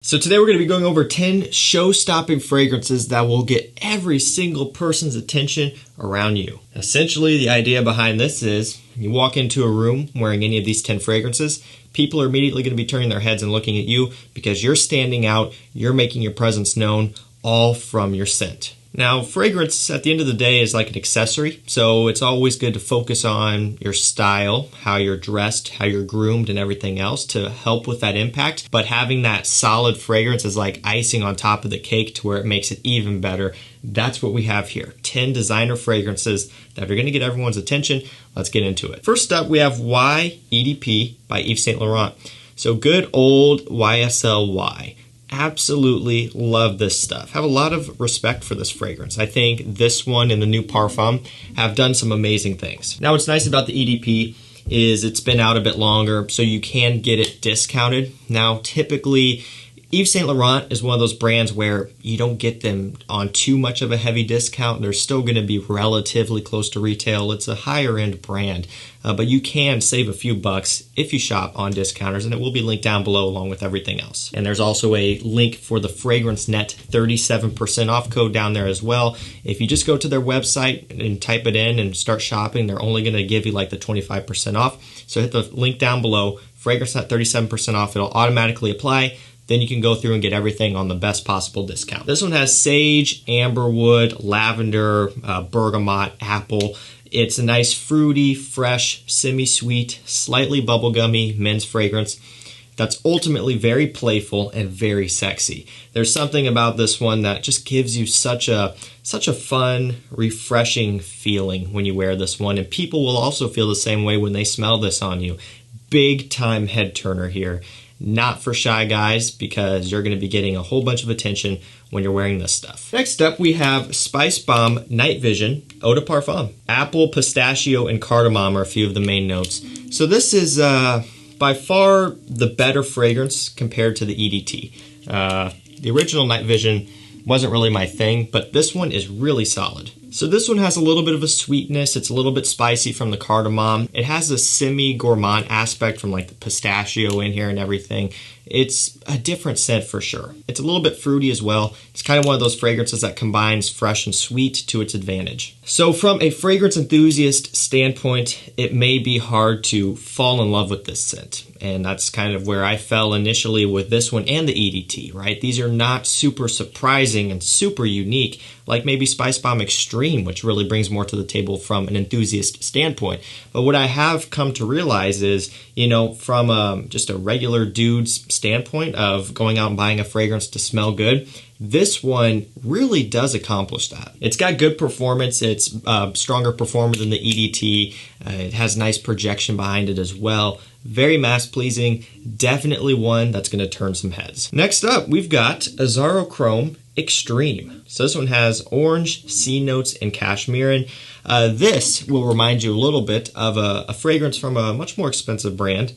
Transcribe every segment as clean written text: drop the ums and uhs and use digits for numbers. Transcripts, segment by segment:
So today we're going to be going over 10 show-stopping fragrances that will get every single person's attention around you. Essentially, the idea behind this is you walk into a room wearing any of these 10 fragrances, people are immediately going to be turning their heads and looking at you because you're standing out, you're making your presence known, all from your scent. Now, fragrance at the end of the day is like an accessory, so it's always good to focus on your style, how you're dressed, how you're groomed, and everything else to help with that impact. But having that solid fragrance is like icing on top of the cake to where it makes it even better. That's what we have here. 10 designer fragrances that are going to get everyone's attention. Let's get into it. First up, we have Y EDP by Yves Saint Laurent. So good old YSL Y. Absolutely love this stuff. Have a lot of respect for this fragrance. I think this one and the new Parfum have done some amazing things. Now what's nice about the EDP is it's been out a bit longer, so you can get it discounted. Now typically Yves Saint Laurent is one of those brands where you don't get them on too much of a heavy discount. They're still going to be relatively close to retail. It's a higher end brand, but you can save a few bucks if you shop on discounters, and it will be linked down below along with everything else. And there's also a link for the Fragrance Net 37% off code down there as well. If you just go to their website and type it in and start shopping, they're only going to give you like the 25% off. So hit the link down below, Fragrance Net 37% off. It'll automatically apply. Then you can go through and get everything on the best possible discount. This one has sage, amberwood, lavender, bergamot, apple. It's a nice fruity, fresh, semi-sweet, slightly bubblegummy men's fragrance that's ultimately very playful and very sexy. There's something about this one that just gives you such a fun, refreshing feeling when you wear this one, and people will also feel the same way when they smell this on you. Big time head turner here. Not for shy guys, because you're going to be getting a whole bunch of attention when you're wearing this stuff. Next up, we have Spicebomb Night Vision Eau de Parfum. Apple, pistachio, and cardamom are a few of the main notes. So this is by far the better fragrance compared to the EDT. The original Night Vision wasn't really my thing, but this one is really solid. So this one has a little bit of a sweetness. It's a little bit spicy from the cardamom. It has a semi-gourmand aspect from like the pistachio in here and everything. It's a different scent for sure. It's a little bit fruity as well. It's kind of one of those fragrances that combines fresh and sweet to its advantage. So from a fragrance enthusiast standpoint, it may be hard to fall in love with this scent. And that's kind of where I fell initially with this one and the EDT, right? These are not super surprising and super unique, like maybe Spicebomb Extreme, which really brings more to the table from an enthusiast standpoint. But what I have come to realize is, you know, from just a regular dude's standpoint of going out and buying a fragrance to smell good, this one really does accomplish that. It's got good performance. It's stronger performer than the EDT. It has nice projection behind it as well. Very mass-pleasing. Definitely one that's going to turn some heads. Next up, we've got Azzaro Chrome Extreme. So this one has orange, sea notes, and cashmere. This will remind you a little bit of a fragrance from a much more expensive brand,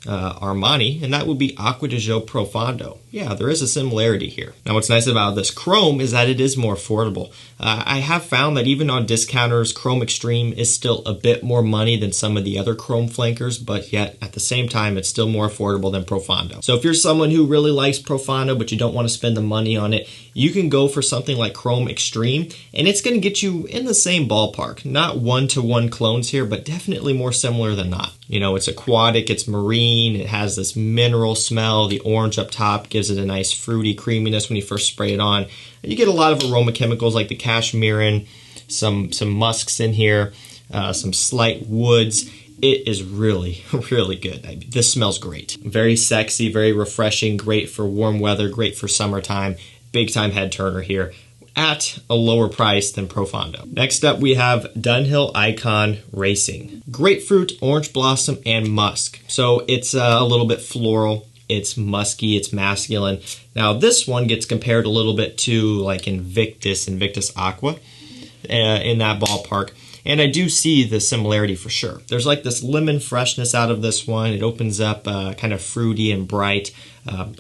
Armani, and that would be Acqua di Gio Profondo. Yeah, there is a similarity here. Now what's nice about this Chrome is that it is more affordable. I have found that even on discounters, Chrome Extreme is still a bit more money than some of the other Chrome flankers, but yet at the same time, it's still more affordable than Profondo. So if you're someone who really likes Profondo, but you don't want to spend the money on it, you can go for something like Chrome Extreme, and it's going to get you in the same ballpark. Not one-to-one clones here, but definitely more similar than not. You know, it's aquatic, it's marine, it has this mineral smell. The orange up top gives it a nice fruity creaminess when you first spray it on. You get a lot of aroma chemicals like the cashmere, some musks in here, some slight woods. It is really, really good. This smells great. Very sexy, very refreshing, great for warm weather, great for summertime. Big time head turner here at a lower price than Profondo. Next up, we have Dunhill Icon Racing. Grapefruit, orange blossom, and musk. So it's a little bit floral. It's musky, it's masculine. Now this one gets compared a little bit to like Invictus Aqua in that ballpark. And I do see the similarity for sure. There's like this lemon freshness out of this one. It opens up kind of fruity and bright,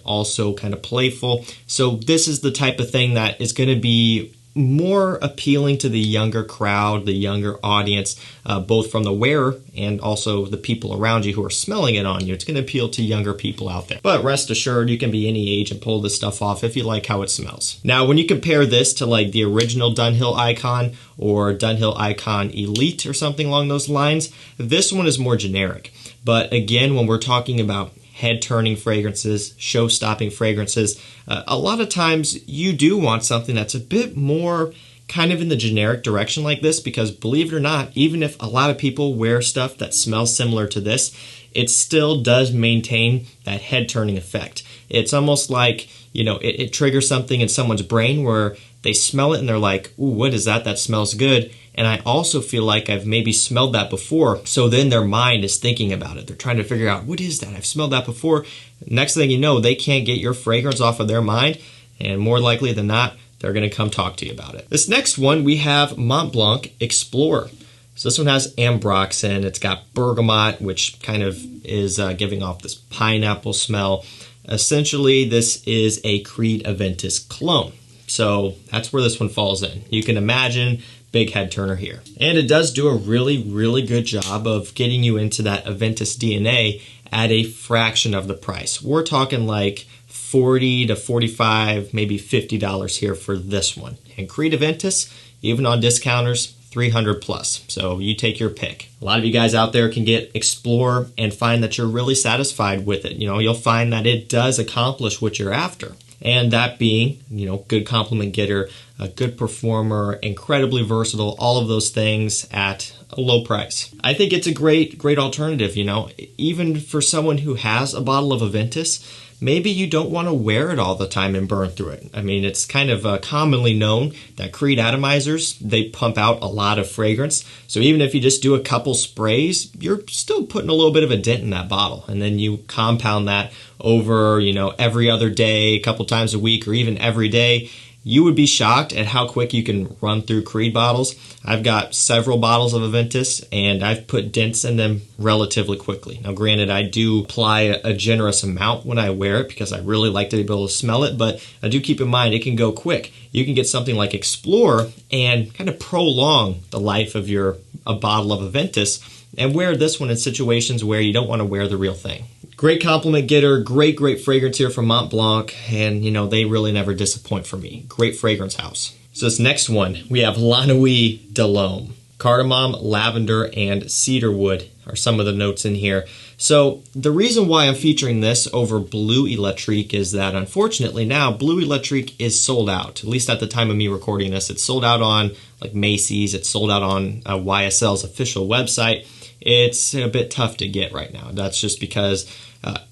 also kind of playful. So this is the type of thing that is going to be more appealing to the younger crowd, the younger audience, both from the wearer and also the people around you who are smelling it on you. It's going to appeal to younger people out there. But rest assured, you can be any age and pull this stuff off if you like how it smells. Now, when you compare this to like the original Dunhill Icon or Dunhill Icon Elite or something along those lines, this one is more generic. But again, when we're talking about head-turning fragrances, show-stopping fragrances, a lot of times you do want something that's a bit more kind of in the generic direction like this, because believe it or not, even if a lot of people wear stuff that smells similar to this, it still does maintain that head-turning effect. It's almost like, you know, it triggers something in someone's brain where they smell it and they're like, ooh, what is that? That smells good. And I also feel like I've maybe smelled that before. So then their mind is thinking about it. They're trying to figure out, what is that? I've smelled that before. Next thing you know, they can't get your fragrance off of their mind. And more likely than not, they're going to come talk to you about it. This next one, we have Mont Blanc Explorer. So this one has ambroxan. It's got bergamot, which kind of is giving off this pineapple smell. Essentially, this is a Creed Aventus clone. So that's where this one falls in. You can imagine big head turner here. And it does do a really, really good job of getting you into that Aventus DNA at a fraction of the price. We're talking like $40 to $45, maybe $50 here for this one. And Creed Aventus, even on discounters, $300 plus. So you take your pick. A lot of you guys out there can get Explorer and find that you're really satisfied with it. You know, you'll find that it does accomplish what you're after. And that being, you know, good compliment getter, a good performer, incredibly versatile, all of those things at a low price. I think it's a great alternative, you know, even for someone who has a bottle of Aventus. Maybe you don't want to wear it all the time and burn through it. I mean, it's kind of commonly known that Creed atomizers, they pump out a lot of fragrance. So even if you just do a couple sprays, you're still putting a little bit of a dent in that bottle. And then you compound that over, you know, every other day, a couple times a week, or even every day. You would be shocked at how quick you can run through Creed bottles. I've got several bottles of Aventus, and I've put dents in them relatively quickly. Now, granted, I do apply a generous amount when I wear it because I really like to be able to smell it, but I do keep in mind it can go quick. You can get something like Explorer and kind of prolong the life of a bottle of Aventus and wear this one in situations where you don't want to wear the real thing. Great compliment getter, great fragrance here from Mont Blanc, and you know, they really never disappoint for me. Great fragrance house. So this next one, we have Nuit De L'Homme. Cardamom, lavender, and cedarwood are some of the notes in here. So the reason why I'm featuring this over Bleu Electrique is that unfortunately now Bleu Electrique is sold out. At least at the time of me recording this, it's sold out on like Macy's, it's sold out on YSL's official website. It's a bit tough to get right now. That's just because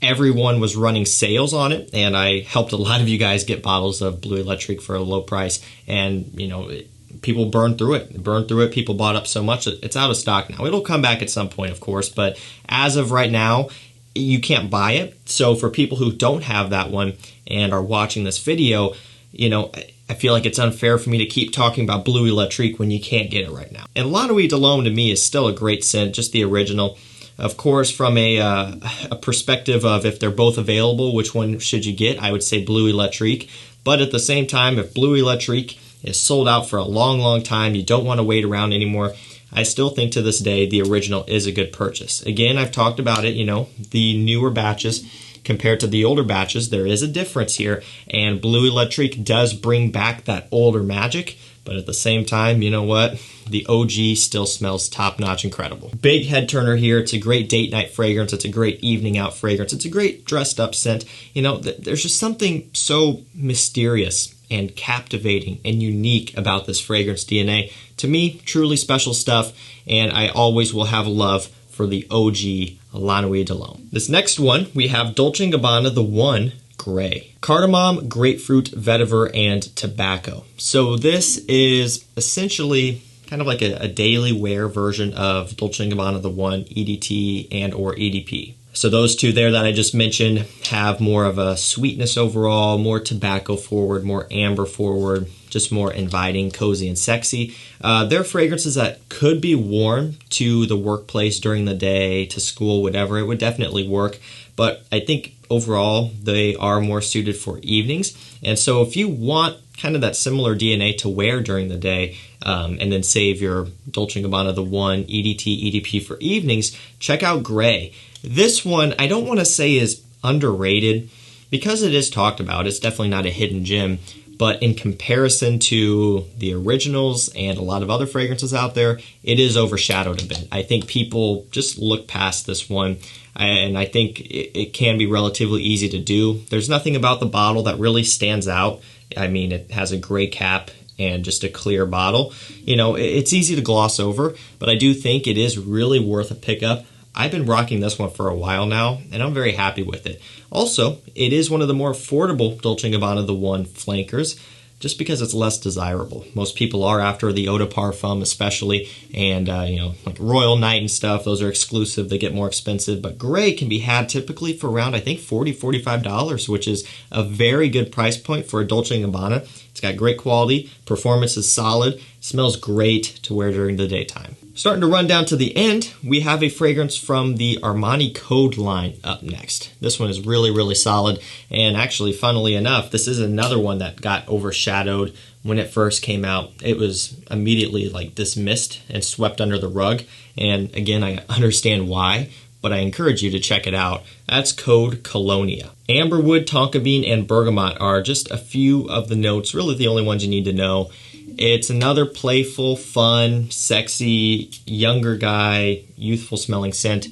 everyone was running sales on it, and I helped a lot of you guys get bottles of Bleu Electrique for a low price, and you know, people burned through it. People bought up so much that it's out of stock now. It'll come back at some point, of course, but as of right now, you can't buy it. So for people who don't have that one and are watching this video, you know, I feel like it's unfair for me to keep talking about Bleu Electrique when you can't get it right now. And Nuit De L'Homme to me is still a great scent, just the original. Of course, from a perspective of if they're both available, which one should you get? I would say Bleu Electrique. But at the same time, if Bleu Electrique is sold out for a long time, you don't want to wait around anymore, I still think to this day the original is a good purchase. Again, I've talked about it, you know, the newer batches compared to the older batches, there is a difference here, and Bleu Electrique does bring back that older magic, but at the same time, you know what? The OG still smells top-notch incredible. Big head turner here. It's a great date night fragrance. It's a great evening out fragrance. It's a great dressed up scent. You know, there's just something so mysterious and captivating and unique about this fragrance DNA. To me, truly special stuff, and I always will have love for the OG Nuit De L'Homme. This next one, we have Dolce & Gabbana The One Grey. Cardamom, grapefruit, vetiver, and tobacco. So this is essentially kind of like a daily wear version of Dolce & Gabbana The One EDT and or EDP. So those two there that I just mentioned have more of a sweetness overall, more tobacco forward, more amber forward, just more inviting, cozy, and sexy. They're fragrances that could be worn to the workplace during the day, to school, whatever. It would definitely work. But I think overall they are more suited for evenings. And so if you want kind of that similar DNA to wear during the day, and then save your Dolce & Gabbana The One EDT EDP for evenings, check out Grey. This one I don't want to say is underrated because it is talked about. It's definitely not a hidden gem, but in comparison to the originals and a lot of other fragrances out there, it is overshadowed a bit. I think people just look past this one, and I think it can be relatively easy to do. There's nothing about the bottle that really stands out. I mean, it has a gray cap and just a clear bottle. You know, it's easy to gloss over, but I do think it is really worth a pickup. I've been rocking this one for a while now, and I'm very happy with it. Also, it is one of the more affordable Dolce & Gabbana The One flankers, just because it's less desirable. Most people are after the Eau de Parfum especially, and like Royal Night and stuff, those are exclusive, they get more expensive, but Grey can be had typically for around, I think, $40, $45, which is a very good price point for a Dolce & Gabbana. It's got great quality, performance is solid, smells great to wear during the daytime. Starting to run down to the end, we have a fragrance from the Armani Code line up next. This one is really, really solid, and actually, funnily enough, this is another one that got overshadowed when it first came out. It was immediately like dismissed and swept under the rug, and again, I understand why, but I encourage you to check it out. That's Code Colonia. Amberwood, tonka bean, and bergamot are just a few of the notes, really the only ones you need to know. It's another playful, fun, sexy, younger guy, youthful smelling scent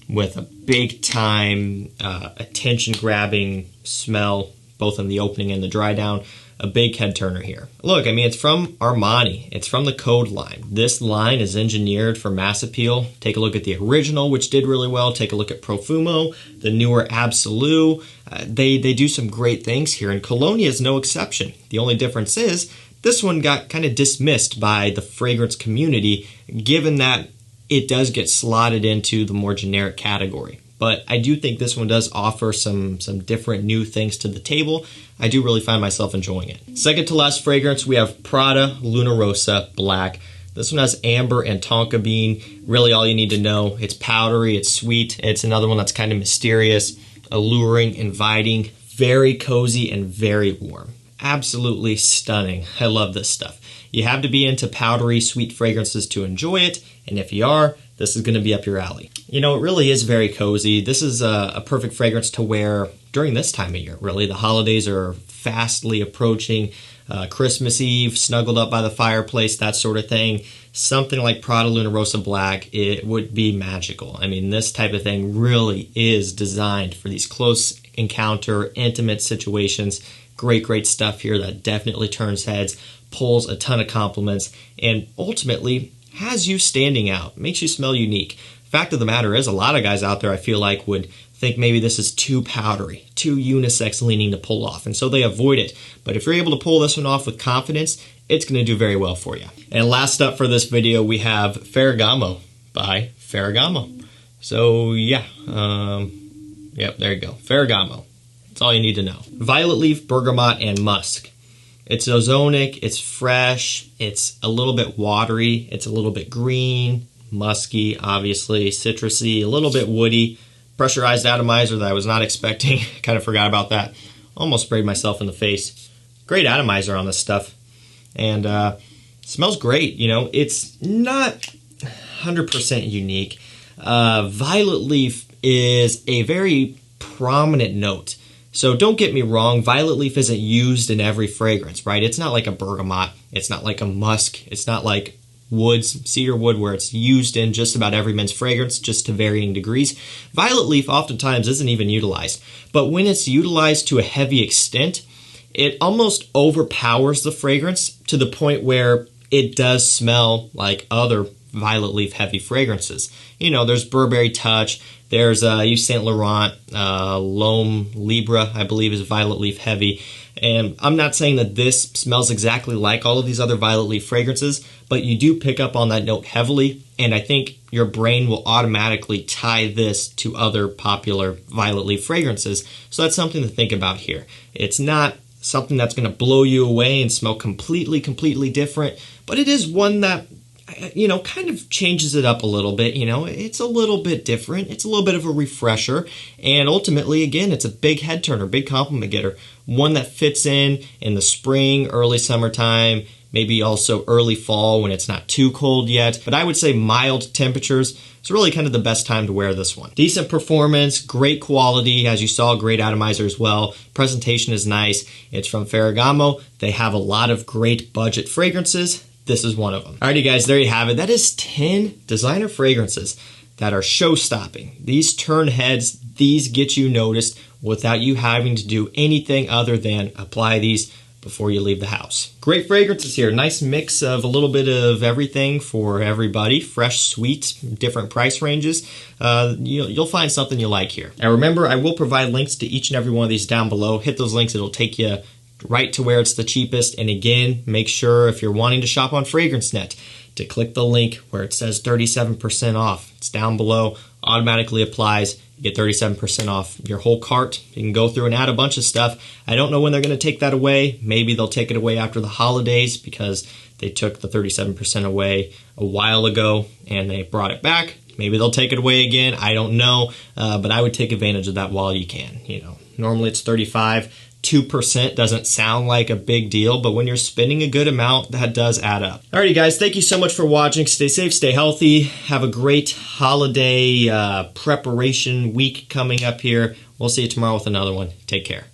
with a big time, attention-grabbing smell, both in the opening and the dry down. A big head turner here. Look, I mean, it's from Armani. It's from the Code line. This line is engineered for mass appeal. Take a look at the original, which did really well. Take a look at Profumo, the newer Absolute. They do some great things here, and Colonia is no exception. The only difference is this one got kind of dismissed by the fragrance community, given that it does get slotted into the more generic category. But I do think this one does offer some different new things to the table. I do really find myself enjoying it. Second to last fragrance, we have Prada Luna Rossa Black. This one has amber and tonka bean. Really all you need to know. It's powdery, it's sweet. It's another one that's kind of mysterious, alluring, inviting, very cozy, and very warm. Absolutely stunning. I love this stuff. You have to be into powdery, sweet fragrances to enjoy it, and if you are, this is going to be up your alley. You know, it really is very cozy. This is a perfect fragrance to wear during this time of year, really. The holidays are fastly approaching. Christmas Eve, snuggled up by the fireplace, that sort of thing. Something like Prada Luna Rossa Black, it would be magical. I mean, this type of thing really is designed for these close encounter, intimate situations. Great stuff here that definitely turns heads, pulls a ton of compliments, and ultimately has you standing out, makes you smell unique. Fact of the matter is, a lot of guys out there I feel like would think maybe this is too powdery, too unisex leaning to pull off, and so they avoid it. But if you're able to pull this one off with confidence, it's going to do very well for you. And last up for this video, we have Ferragamo by Ferragamo. So yeah, yep, there you go, Ferragamo. That's all you need to know. Violet leaf, bergamot, and musk. It's ozonic, it's fresh, it's a little bit watery, it's a little bit green, musky, obviously, citrusy, a little bit woody. Pressurized atomizer that I was not expecting. Kind of forgot about that. Almost sprayed myself in the face. Great atomizer on this stuff. And smells great, you know. It's not 100% unique. Violet leaf is a very prominent note. So don't get me wrong, violet leaf isn't used in every fragrance, right? It's not like a bergamot, it's not like a musk, it's not like woods, cedar wood, where it's used in just about every men's fragrance, just to varying degrees. Violet leaf oftentimes isn't even utilized, but when it's utilized to a heavy extent, it almost overpowers the fragrance to the point where it does smell like other violet leaf heavy fragrances. You know, there's Burberry Touch, there's Yves Saint Laurent, L'Homme Libre, I believe is violet leaf heavy. And I'm not saying that this smells exactly like all of these other violet leaf fragrances, but you do pick up on that note heavily, and I think your brain will automatically tie this to other popular violet leaf fragrances. So that's something to think about here. It's not something that's going to blow you away and smell completely different, but it is one that, you know, kind of changes it up a little bit. You know, it's a little bit different. It's a little bit of a refresher. And ultimately, again, it's a big head turner, big compliment getter. One that fits in the spring, early summertime, maybe also early fall when it's not too cold yet. But I would say mild temperatures, it's really kind of the best time to wear this one. Decent performance, great quality, as you saw, great atomizer as well. Presentation is nice. It's from Ferragamo. They have a lot of great budget fragrances. This is one of them. Alrighty guys, there you have it. That is 10 designer fragrances that are show-stopping. These turn heads, these get you noticed without you having to do anything other than apply these before you leave the house. Great fragrances here. Nice mix of a little bit of everything for everybody. Fresh, sweet, different price ranges. You'll find something you like here. And remember, I will provide links to each and every one of these down below. Hit those links. It'll take you right to where it's the cheapest. And again, make sure if you're wanting to shop on FragranceNet to click the link where it says 37% off. It's down below, automatically applies. You get 37% off your whole cart. You can go through and add a bunch of stuff. I don't know when they're going to take that away. Maybe they'll take it away after the holidays because they took the 37% away a while ago and they brought it back. Maybe they'll take it away again. I don't know, but I would take advantage of that while you can. You know, normally it's 35%. 2% doesn't sound like a big deal, but when you're spending a good amount, that does add up. Alrighty guys, thank you so much for watching. Stay safe, stay healthy. Have a great holiday preparation week coming up here. We'll see you tomorrow with another one. Take care.